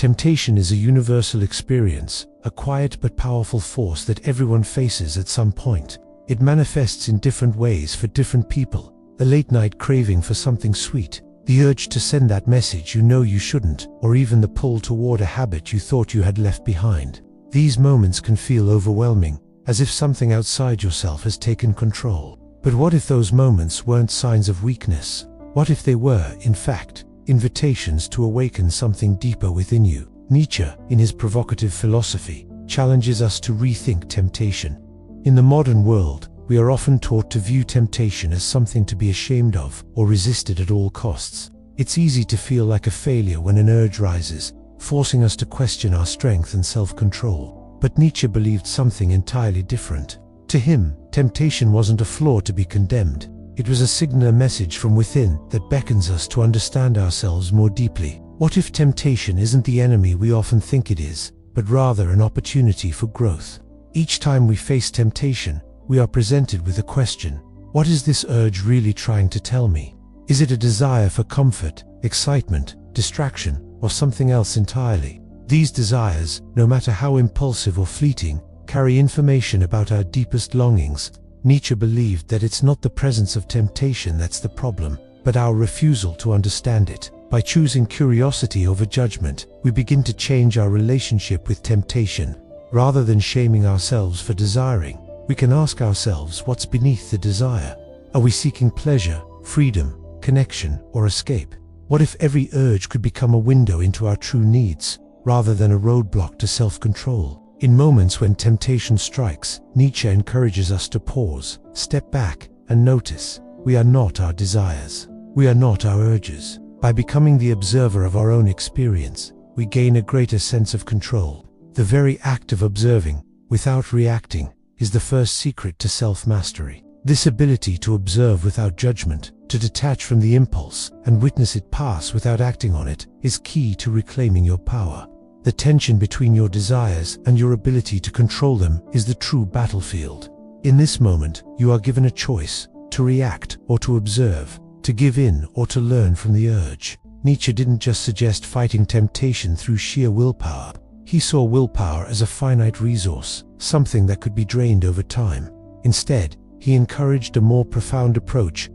Temptation is a universal experience, a quiet but powerful force that everyone faces at some point. It manifests in different ways for different people. A late-night craving for something sweet, the urge to send that message you know you shouldn't, or even the pull toward a habit you thought you had left behind. These moments can feel overwhelming, as if something outside yourself has taken control. But what if those moments weren't signs of weakness? What if they were, in fact, invitations to awaken something deeper within you? Nietzsche, in his provocative philosophy, challenges us to rethink temptation. In the modern world, we are often taught to view temptation as something to be ashamed of or resisted at all costs. It's easy to feel like a failure when an urge rises, forcing us to question our strength and self-control. But Nietzsche believed something entirely different. To him, temptation wasn't a flaw to be condemned. It was a signal, a message from within that beckons us to understand ourselves more deeply. What if temptation isn't the enemy we often think it is, but rather an opportunity for growth? Each time we face temptation, we are presented with a question. What is this urge really trying to tell me? Is it a desire for comfort, excitement, distraction, or something else entirely? These desires, no matter how impulsive or fleeting, carry information about our deepest longings. Nietzsche believed that it's not the presence of temptation that's the problem, but our refusal to understand it. By choosing curiosity over judgment, we begin to change our relationship with temptation. Rather than shaming ourselves for desiring, we can ask ourselves what's beneath the desire. Are we seeking pleasure, freedom, connection, or escape? What if every urge could become a window into our true needs, rather than a roadblock to self-control? In moments when temptation strikes, Nietzsche encourages us to pause, step back, and notice. We are not our desires. We are not our urges. By becoming the observer of our own experience, we gain a greater sense of control. The very act of observing, without reacting, is the first secret to self-mastery. This ability to observe without judgment, to detach from the impulse, and witness it pass without acting on it, is key to reclaiming your power. The tension between your desires and your ability to control them is the true battlefield. In this moment, you are given a choice, to react or to observe, to give in or to learn from the urge. Nietzsche didn't just suggest fighting temptation through sheer willpower. He saw willpower as a finite resource, something that could be drained over time. Instead, he encouraged a more profound approach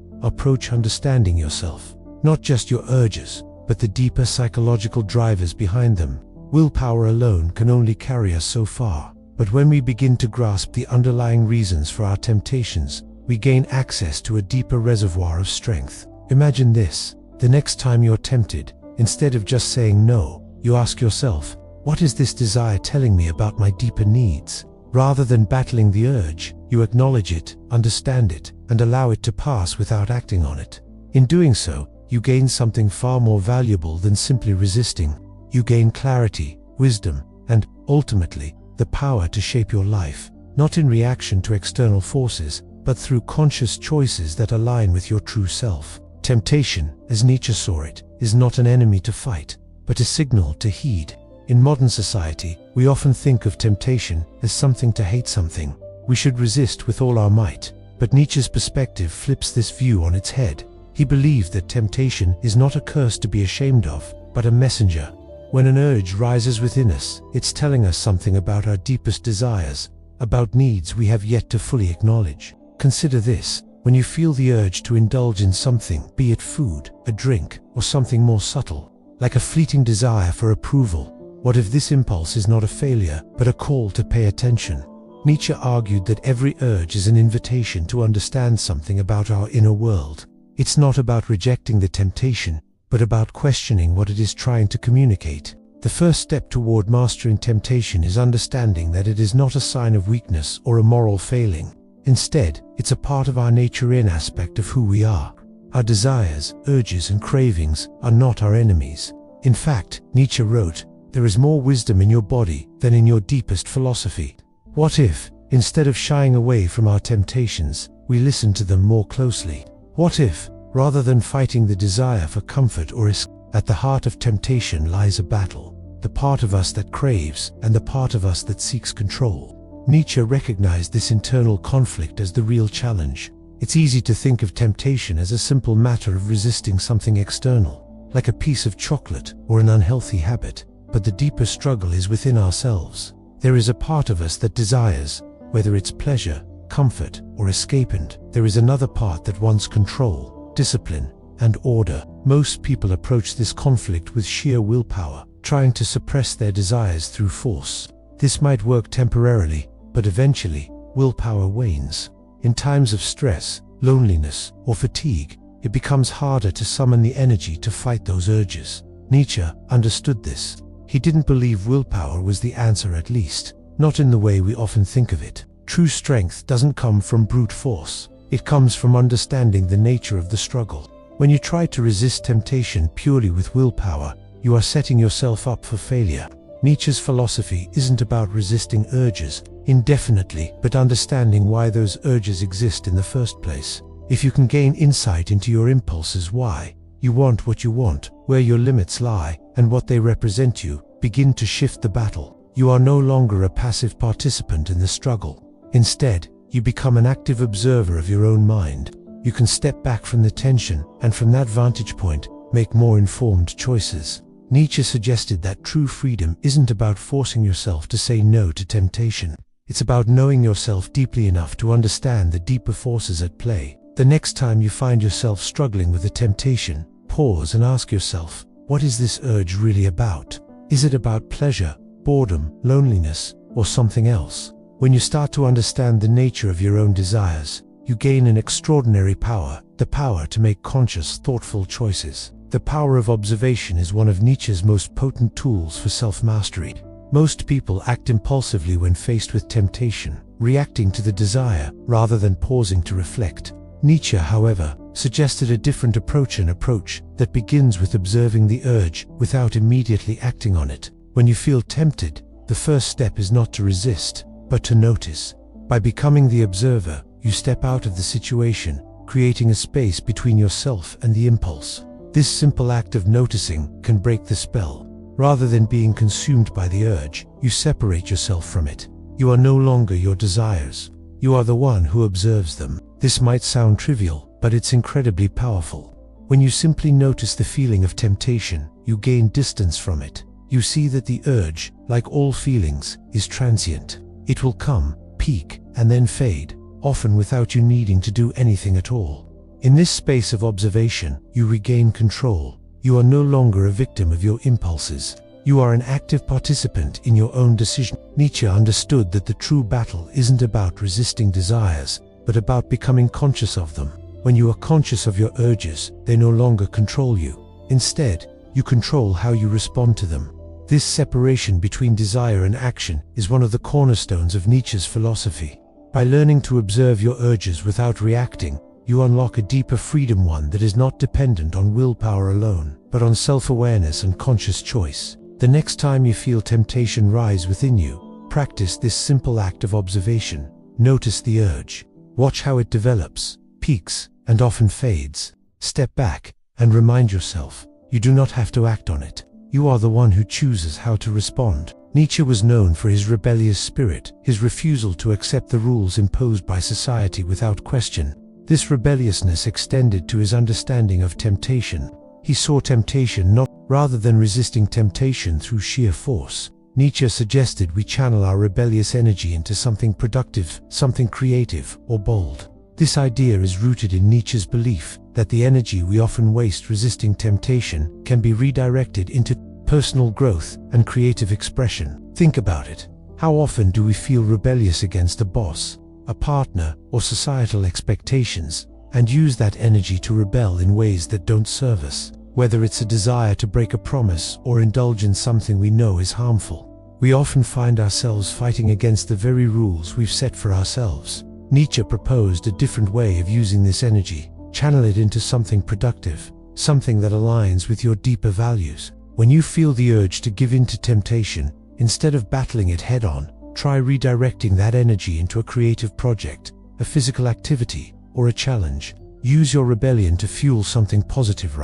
understanding yourself. Not just your urges, but the deeper psychological drivers behind them. Willpower alone can only carry us so far, but when we begin to grasp the underlying reasons for our temptations, we gain access to a deeper reservoir of strength. Imagine this: the next time you're tempted, instead of just saying no, you ask yourself, what is this desire telling me about my deeper needs? Rather than battling the urge, you acknowledge it, understand it, and allow it to pass without acting on it. In doing so, you gain something far more valuable than simply resisting. You gain clarity, wisdom, and, ultimately, the power to shape your life, not in reaction to external forces, but through conscious choices that align with your true self. Temptation, as Nietzsche saw it, is not an enemy to fight, but a signal to heed. In modern society, we often think of temptation as something to hate, something we should resist with all our might. But Nietzsche's perspective flips this view on its head. He believed that temptation is not a curse to be ashamed of, but a messenger. When an urge rises within us, it's telling us something about our deepest desires, about needs we have yet to fully acknowledge. Consider this: when you feel the urge to indulge in something, be it food, a drink, or something more subtle, like a fleeting desire for approval, what if this impulse is not a failure, but a call to pay attention? Nietzsche argued that every urge is an invitation to understand something about our inner world. It's not about rejecting the temptation, but about questioning what it is trying to communicate. The first step toward mastering temptation is understanding that it is not a sign of weakness or a moral failing. Instead, it's a part of our nature, an aspect of who we are. Our desires, urges, and cravings are not our enemies. In fact, Nietzsche wrote, "There is more wisdom in your body than in your deepest philosophy." What if, instead of shying away from our temptations, we listen to them more closely? What if, rather than fighting the desire for comfort or escape, at the heart of temptation lies a battle, the part of us that craves and the part of us that seeks control? Nietzsche recognized this internal conflict as the real challenge. It's easy to think of temptation as a simple matter of resisting something external, like a piece of chocolate or an unhealthy habit. but the deeper struggle is within ourselves. There is a part of us that desires, whether it's pleasure, comfort, or escape, and there is another part that wants control, discipline, and order. Most people approach this conflict with sheer willpower, trying to suppress their desires through force. This might work temporarily, but eventually, willpower wanes. In times of stress, loneliness, or fatigue, it becomes harder to summon the energy to fight those urges. Nietzsche understood this. He didn't believe willpower was the answer, at least, not in the way we often think of it. True strength doesn't come from brute force. It comes from understanding the nature of the struggle. When you try to resist temptation purely with willpower, you are setting yourself up for failure. Nietzsche's philosophy isn't about resisting urges indefinitely, but understanding why those urges exist in the first place. If you can gain insight into your impulses, why you want what you want, where your limits lie, and what they represent, you begin to shift the battle. You are no longer a passive participant in the struggle. Instead, you become an active observer of your own mind. You can step back from the tension, and from that vantage point, make more informed choices. Nietzsche suggested that true freedom isn't about forcing yourself to say no to temptation. It's about knowing yourself deeply enough to understand the deeper forces at play. The next time you find yourself struggling with a temptation, pause and ask yourself, what is this urge really about? Is it about pleasure, boredom, loneliness, or something else? When you start to understand the nature of your own desires, you gain an extraordinary power, the power to make conscious, thoughtful choices. The power of observation is one of Nietzsche's most potent tools for self-mastery. Most people act impulsively when faced with temptation, reacting to the desire rather than pausing to reflect. Nietzsche, however, suggested a different approach, an approach that begins with observing the urge without immediately acting on it. When you feel tempted, the first step is not to resist, but to notice. By becoming the observer, you step out of the situation, creating a space between yourself and the impulse. This simple act of noticing can break the spell. Rather than being consumed by the urge, you separate yourself from it. You are no longer your desires. You are the one who observes them. This might sound trivial, but it's incredibly powerful. When you simply notice the feeling of temptation, you gain distance from it. You see that the urge, like all feelings, is transient. It will come, peak, and then fade, often without you needing to do anything at all. In this space of observation, you regain control. You are no longer a victim of your impulses. You are an active participant in your own decision. Nietzsche understood that the true battle isn't about resisting desires, but about becoming conscious of them. When you are conscious of your urges, they no longer control you. Instead, you control how you respond to them. This separation between desire and action is one of the cornerstones of Nietzsche's philosophy. By learning to observe your urges without reacting, you unlock a deeper freedom, one that is not dependent on willpower alone, but on self-awareness and conscious choice. The next time you feel temptation rise within you, practice this simple act of observation. Notice the urge. Watch how it develops, peaks, and often fades. Step back and remind yourself, you do not have to act on it. You are the one who chooses how to respond. Nietzsche was known for his rebellious spirit, his refusal to accept the rules imposed by society without question. This rebelliousness extended to his understanding of temptation. He saw temptation rather than resisting temptation through sheer force. Nietzsche suggested we channel our rebellious energy into something productive, something creative, or bold. This idea is rooted in Nietzsche's belief that the energy we often waste resisting temptation can be redirected into personal growth and creative expression. Think about it. How often do we feel rebellious against a boss, a partner, or societal expectations, and use that energy to rebel in ways that don't serve us? Whether it's a desire to break a promise or indulge in something we know is harmful, we often find ourselves fighting against the very rules we've set for ourselves. Nietzsche proposed a different way of using this energy. Channel it into something productive, something that aligns with your deeper values. When you feel the urge to give in to temptation, instead of battling it head-on, try redirecting that energy into a creative project, a physical activity, or a challenge. Use your rebellion to fuel something positive.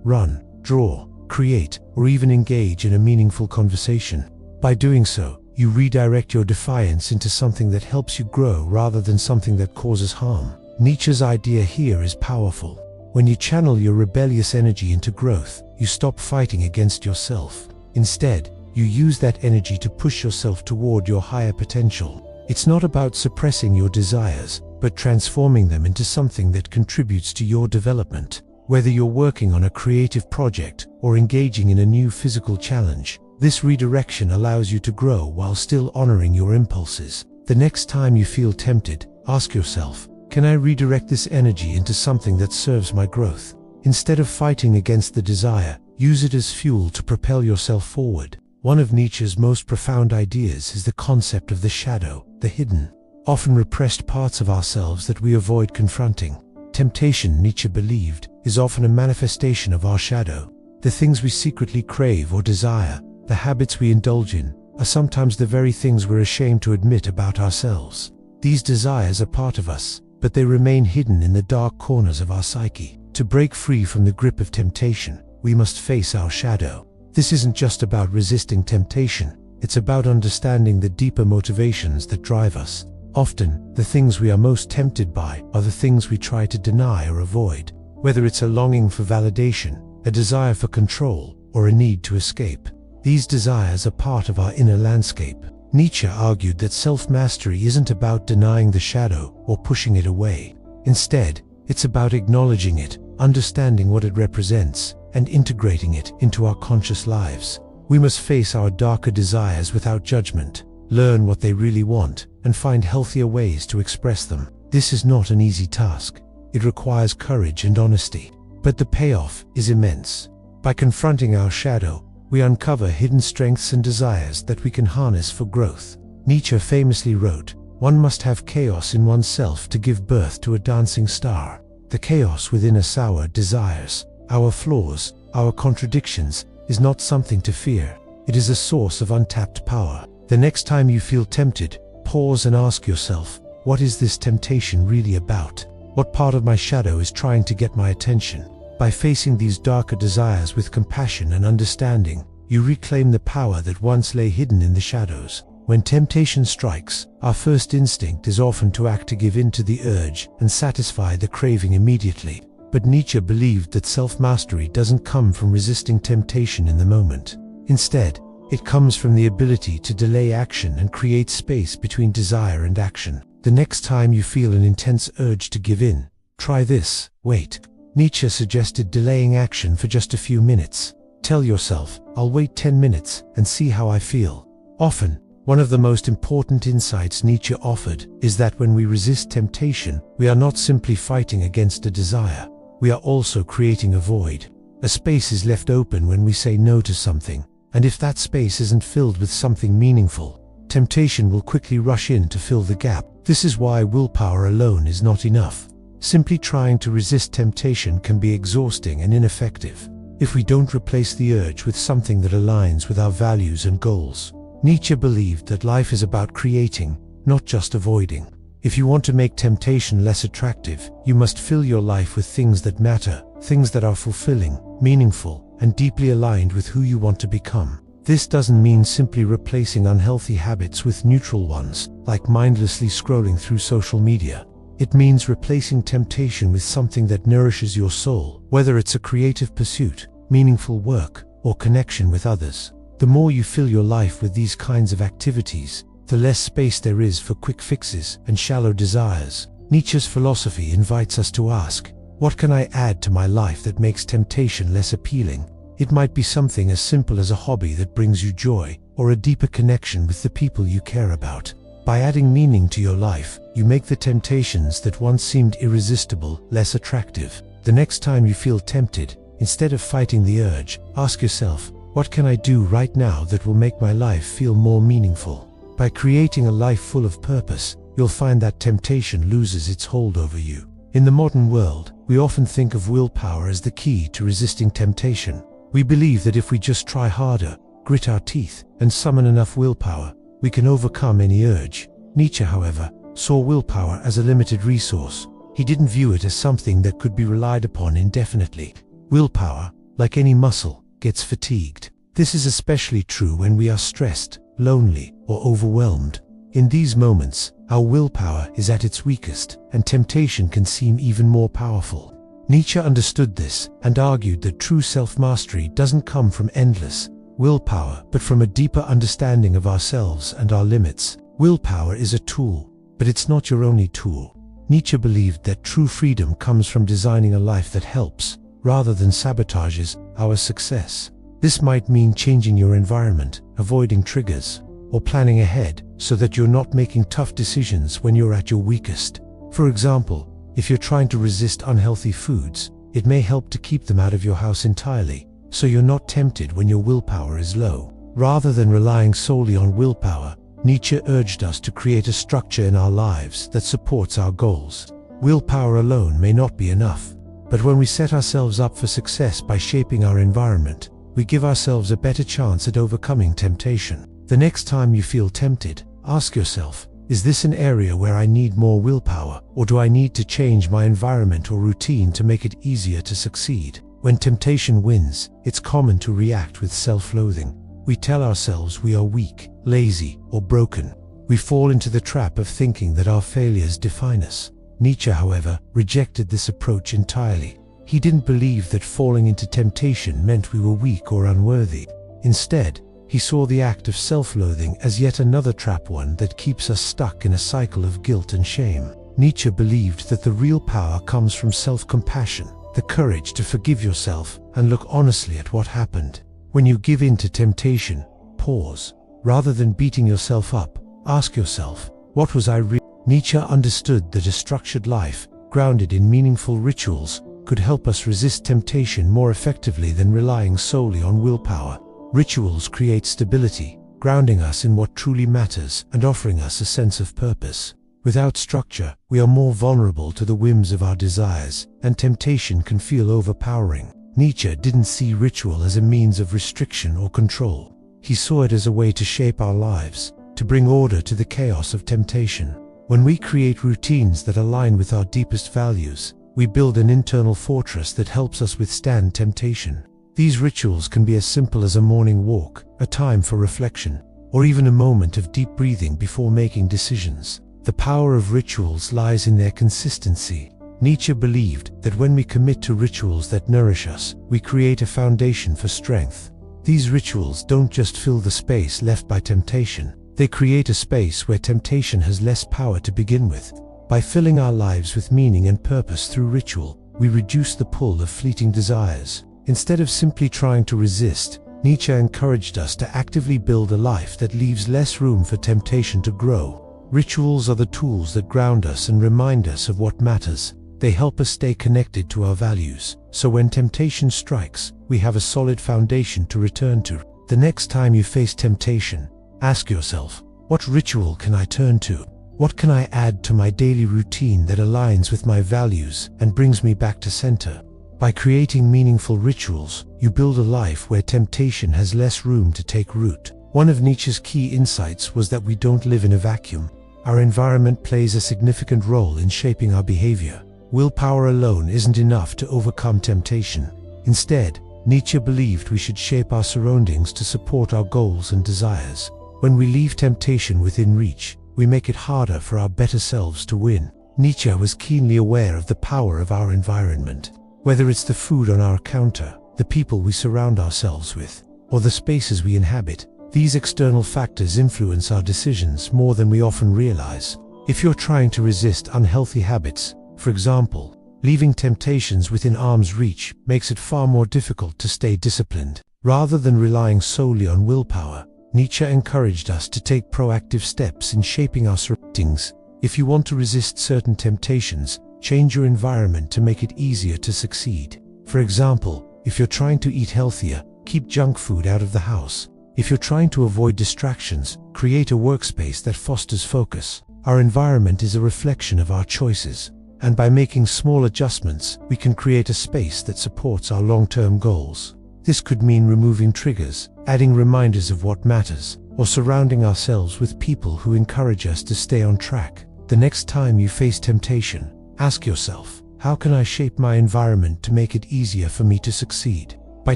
Run, draw, create, or even engage in a meaningful conversation. By doing so, you redirect your defiance into something that helps you grow rather than something that causes harm. Nietzsche's idea here is powerful. When you channel your rebellious energy into growth, you stop fighting against yourself. Instead, you use that energy to push yourself toward your higher potential. It's not about suppressing your desires, but transforming them into something that contributes to your development. Whether you're working on a creative project or engaging in a new physical challenge, this redirection allows you to grow while still honoring your impulses. The next time you feel tempted, ask yourself, can I redirect this energy into something that serves my growth? Instead of fighting against the desire, use it as fuel to propel yourself forward. One of Nietzsche's most profound ideas is the concept of the shadow, the hidden, often repressed parts of ourselves that we avoid confronting. Temptation, Nietzsche believed, is often a manifestation of our shadow. The things we secretly crave or desire, the habits we indulge in, are sometimes the very things we're ashamed to admit about ourselves. These desires are part of us, but they remain hidden in the dark corners of our psyche. To break free from the grip of temptation, we must face our shadow. This isn't just about resisting temptation, it's about understanding the deeper motivations that drive us. Often, the things we are most tempted by are the things we try to deny or avoid, whether it's a longing for validation, a desire for control, or a need to escape. These desires are part of our inner landscape. Nietzsche argued that self-mastery isn't about denying the shadow or pushing it away. Instead, it's about acknowledging it, understanding what it represents, and integrating it into our conscious lives. We must face our darker desires without judgment, learn what they really want, and find healthier ways to express them. This is not an easy task. It requires courage and honesty, but the payoff is immense. By confronting our shadow, we uncover hidden strengths and desires that we can harness for growth. Nietzsche famously wrote, "One must have chaos in oneself to give birth to a dancing star." The chaos within us, our desires, our flaws, our contradictions, is not something to fear. It is a source of untapped power. The next time you feel tempted, pause and ask yourself, what is this temptation really about? What part of my shadow is trying to get my attention? By facing these darker desires with compassion and understanding, you reclaim the power that once lay hidden in the shadows. When temptation strikes, our first instinct is often to act to give in to the urge and satisfy the craving immediately. But Nietzsche believed that self-mastery doesn't come from resisting temptation in the moment. Instead, it comes from the ability to delay action and create space between desire and action. The next time you feel an intense urge to give in, try this: wait. Nietzsche suggested delaying action for just a few minutes. Tell yourself, I'll wait 10 minutes and see how I feel. Often, one of the most important insights Nietzsche offered is that when we resist temptation, we are not simply fighting against a desire. We are also creating a void. A space is left open when we say no to something, and if that space isn't filled with something meaningful, temptation will quickly rush in to fill the gap. This is why willpower alone is not enough. Simply trying to resist temptation can be exhausting and ineffective if we don't replace the urge with something that aligns with our values and goals. Nietzsche believed that life is about creating, not just avoiding. If you want to make temptation less attractive, you must fill your life with things that matter, things that are fulfilling, meaningful, and deeply aligned with who you want to become. This doesn't mean simply replacing unhealthy habits with neutral ones, like mindlessly scrolling through social media. It means replacing temptation with something that nourishes your soul, whether it's a creative pursuit, meaningful work, or connection with others. The more you fill your life with these kinds of activities, the less space there is for quick fixes and shallow desires. Nietzsche's philosophy invites us to ask, what can I add to my life that makes temptation less appealing? It might be something as simple as a hobby that brings you joy, or a deeper connection with the people you care about. By adding meaning to your life, you make the temptations that once seemed irresistible less attractive. The next time you feel tempted, instead of fighting the urge, ask yourself, what can I do right now that will make my life feel more meaningful? By creating a life full of purpose, you'll find that temptation loses its hold over you. In the modern world, we often think of willpower as the key to resisting temptation. We believe that if we just try harder, grit our teeth, and summon enough willpower, we can overcome any urge. Nietzsche, however, saw willpower as a limited resource. He didn't view it as something that could be relied upon indefinitely. Willpower, like any muscle, gets fatigued. This is especially true when we are stressed, lonely, or overwhelmed. In these moments, our willpower is at its weakest, and temptation can seem even more powerful. Nietzsche understood this and argued that true self-mastery doesn't come from endless, willpower, but from a deeper understanding of ourselves and our limits. Willpower is a tool, but it's not your only tool. Nietzsche believed that true freedom comes from designing a life that helps, rather than sabotages, our success. This might mean changing your environment, avoiding triggers, or planning ahead so that you're not making tough decisions when you're at your weakest. For example, if you're trying to resist unhealthy foods, it may help to keep them out of your house entirely, so you're not tempted when your willpower is low. Rather than relying solely on willpower, Nietzsche urged us to create a structure in our lives that supports our goals. Willpower alone may not be enough, but when we set ourselves up for success by shaping our environment, we give ourselves a better chance at overcoming temptation. The next time you feel tempted, ask yourself, is this an area where I need more willpower, or do I need to change my environment or routine to make it easier to succeed? When temptation wins, it's common to react with self-loathing. We tell ourselves we are weak, lazy, or broken. We fall into the trap of thinking that our failures define us. Nietzsche, however, rejected this approach entirely. He didn't believe that falling into temptation meant we were weak or unworthy. Instead, he saw the act of self-loathing as yet another trap, one that keeps us stuck in a cycle of guilt and shame. Nietzsche believed that the real power comes from self-compassion, the courage to forgive yourself and look honestly at what happened. When you give in to temptation, pause. Rather than beating yourself up, ask yourself, what was I really? Nietzsche understood that a structured life, grounded in meaningful rituals, could help us resist temptation more effectively than relying solely on willpower. Rituals create stability, grounding us in what truly matters and offering us a sense of purpose. Without structure, we are more vulnerable to the whims of our desires, and temptation can feel overpowering. Nietzsche didn't see ritual as a means of restriction or control. He saw it as a way to shape our lives, to bring order to the chaos of temptation. When we create routines that align with our deepest values, we build an internal fortress that helps us withstand temptation. These rituals can be as simple as a morning walk, a time for reflection, or even a moment of deep breathing before making decisions. The power of rituals lies in their consistency. Nietzsche believed that when we commit to rituals that nourish us, we create a foundation for strength. These rituals don't just fill the space left by temptation, they create a space where temptation has less power to begin with. By filling our lives with meaning and purpose through ritual, we reduce the pull of fleeting desires. Instead of simply trying to resist, Nietzsche encouraged us to actively build a life that leaves less room for temptation to grow. Rituals are the tools that ground us and remind us of what matters. They help us stay connected to our values, so when temptation strikes, we have a solid foundation to return to. The next time you face temptation, ask yourself, what ritual can I turn to? What can I add to my daily routine that aligns with my values and brings me back to center? By creating meaningful rituals, you build a life where temptation has less room to take root. One of Nietzsche's key insights was that we don't live in a vacuum. Our environment plays a significant role in shaping our behavior. Willpower alone isn't enough to overcome temptation. Instead, Nietzsche believed we should shape our surroundings to support our goals and desires. When we leave temptation within reach, we make it harder for our better selves to win. Nietzsche was keenly aware of the power of our environment. Whether it's the food on our counter, the people we surround ourselves with, or the spaces we inhabit, these external factors influence our decisions more than we often realize. If you're trying to resist unhealthy habits, for example, leaving temptations within arm's reach makes it far more difficult to stay disciplined. Rather than relying solely on willpower, Nietzsche encouraged us to take proactive steps in shaping our surroundings. If you want to resist certain temptations, change your environment to make it easier to succeed. For example, if you're trying to eat healthier, keep junk food out of the house. If you're trying to avoid distractions, create a workspace that fosters focus. Our environment is a reflection of our choices, and by making small adjustments, we can create a space that supports our long-term goals. This could mean removing triggers, adding reminders of what matters, or surrounding ourselves with people who encourage us to stay on track. The next time you face temptation, ask yourself, how can I shape my environment to make it easier for me to succeed? By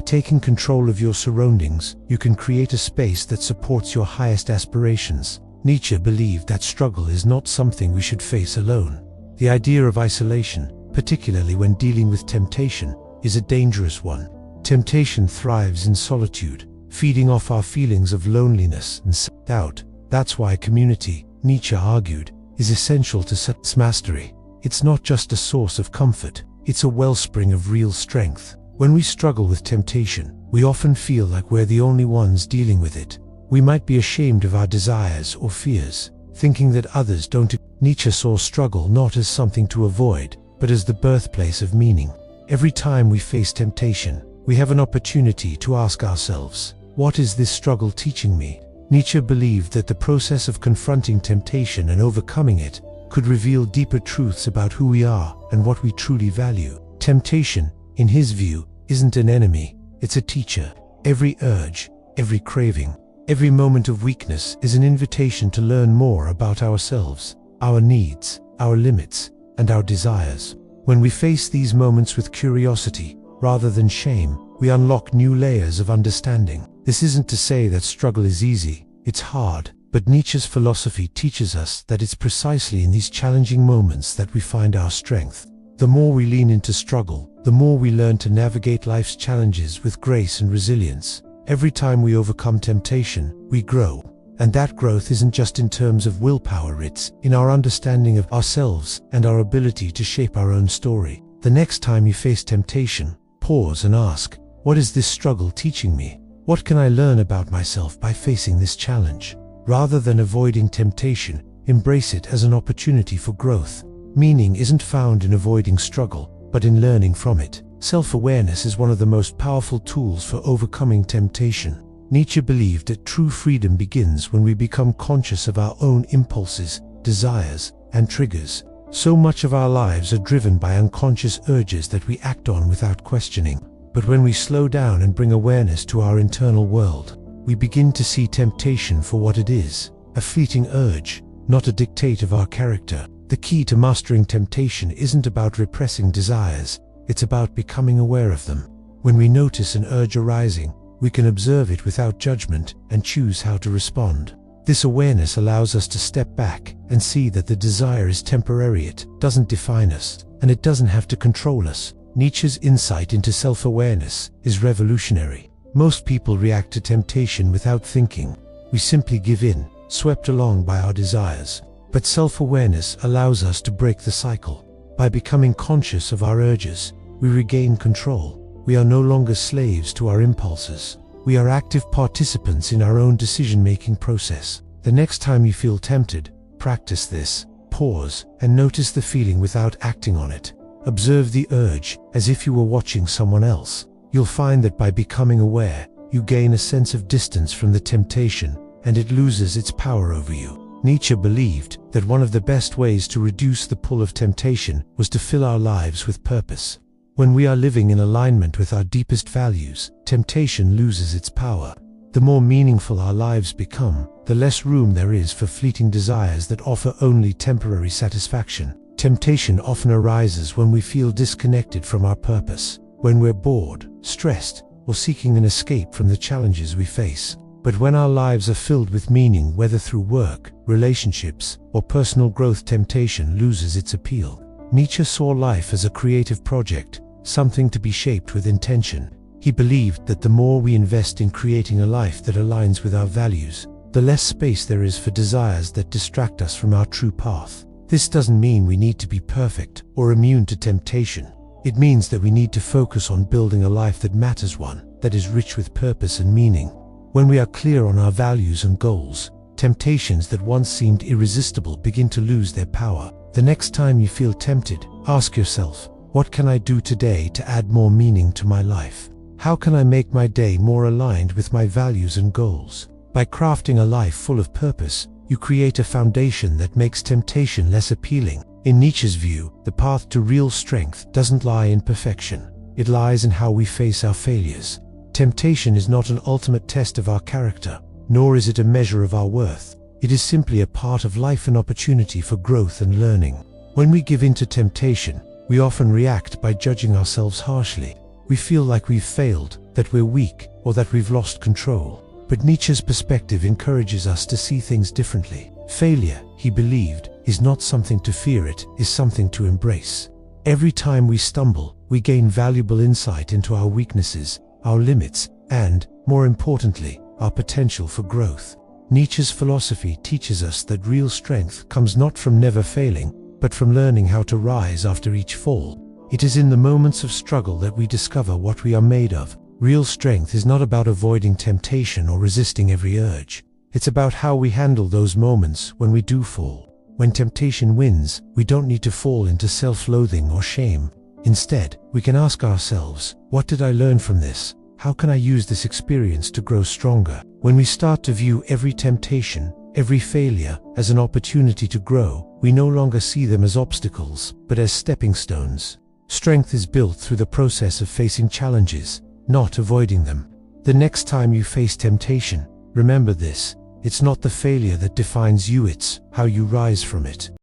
taking control of your surroundings, you can create a space that supports your highest aspirations. Nietzsche believed that struggle is not something we should face alone. The idea of isolation, particularly when dealing with temptation, is a dangerous one. Temptation thrives in solitude, feeding off our feelings of loneliness and self-doubt. That's why community, Nietzsche argued, is essential to self-mastery. It's not just a source of comfort, it's a wellspring of real strength. When we struggle with temptation, we often feel like we're the only ones dealing with it. We might be ashamed of our desires or fears, thinking that others don't. Nietzsche saw struggle not as something to avoid, but as the birthplace of meaning. Every time we face temptation, we have an opportunity to ask ourselves, what is this struggle teaching me? Nietzsche believed that the process of confronting temptation and overcoming it could reveal deeper truths about who we are and what we truly value. Temptation, in his view, isn't an enemy, it's a teacher. Every urge, every craving, every moment of weakness is an invitation to learn more about ourselves, our needs, our limits, and our desires. When we face these moments with curiosity, rather than shame, we unlock new layers of understanding. This isn't to say that struggle is easy, it's hard, but Nietzsche's philosophy teaches us that it's precisely in these challenging moments that we find our strength. The more we lean into struggle, the more we learn to navigate life's challenges with grace and resilience. Every time we overcome temptation, we grow. And that growth isn't just in terms of willpower, it's in our understanding of ourselves and our ability to shape our own story. The next time you face temptation, pause and ask, what is this struggle teaching me? What can I learn about myself by facing this challenge? Rather than avoiding temptation, embrace it as an opportunity for growth. Meaning isn't found in avoiding struggle, but in learning from it. Self-awareness is one of the most powerful tools for overcoming temptation. Nietzsche believed that true freedom begins when we become conscious of our own impulses, desires, and triggers. So much of our lives are driven by unconscious urges that we act on without questioning. But when we slow down and bring awareness to our internal world, we begin to see temptation for what it is, a fleeting urge, not a dictate of our character. The key to mastering temptation isn't about repressing desires, it's about becoming aware of them. When we notice an urge arising, we can observe it without judgment and choose how to respond. This awareness allows us to step back and see that the desire is temporary, it doesn't define us, and it doesn't have to control us. Nietzsche's insight into self-awareness is revolutionary. Most people react to temptation without thinking. We simply give in, swept along by our desires. But self-awareness allows us to break the cycle. By becoming conscious of our urges, we regain control. We are no longer slaves to our impulses. We are active participants in our own decision-making process. The next time you feel tempted, practice this. Pause and notice the feeling without acting on it. Observe the urge as if you were watching someone else. You'll find that by becoming aware, you gain a sense of distance from the temptation, and it loses its power over you. Nietzsche believed that one of the best ways to reduce the pull of temptation was to fill our lives with purpose. When we are living in alignment with our deepest values, temptation loses its power. The more meaningful our lives become, the less room there is for fleeting desires that offer only temporary satisfaction. Temptation often arises when we feel disconnected from our purpose, when we're bored, stressed, or seeking an escape from the challenges we face. But when our lives are filled with meaning, whether through work, relationships, or personal growth, temptation loses its appeal. Nietzsche saw life as a creative project, something to be shaped with intention. He believed that the more we invest in creating a life that aligns with our values, the less space there is for desires that distract us from our true path. This doesn't mean we need to be perfect or immune to temptation. It means that we need to focus on building a life that matters, one that is rich with purpose and meaning. When we are clear on our values and goals, temptations that once seemed irresistible begin to lose their power. The next time you feel tempted, ask yourself, what can I do today to add more meaning to my life? How can I make my day more aligned with my values and goals? By crafting a life full of purpose, you create a foundation that makes temptation less appealing. In Nietzsche's view, the path to real strength doesn't lie in perfection. It lies in how we face our failures. Temptation is not an ultimate test of our character, nor is it a measure of our worth. It is simply a part of life, an opportunity for growth and learning. When we give in to temptation, we often react by judging ourselves harshly. We feel like we've failed, that we're weak, or that we've lost control. But Nietzsche's perspective encourages us to see things differently. Failure, he believed, is not something to fear, it is something to embrace. Every time we stumble, we gain valuable insight into our weaknesses, our limits, and, more importantly, our potential for growth. Nietzsche's philosophy teaches us that real strength comes not from never failing, but from learning how to rise after each fall. It is in the moments of struggle that we discover what we are made of. Real strength is not about avoiding temptation or resisting every urge. It's about how we handle those moments when we do fall. When temptation wins, we don't need to fall into self-loathing or shame. Instead, we can ask ourselves, what did I learn from this? How can I use this experience to grow stronger? When we start to view every temptation, every failure, as an opportunity to grow, we no longer see them as obstacles, but as stepping stones. Strength is built through the process of facing challenges, not avoiding them. The next time you face temptation, remember this: it's not the failure that defines you, it's how you rise from it.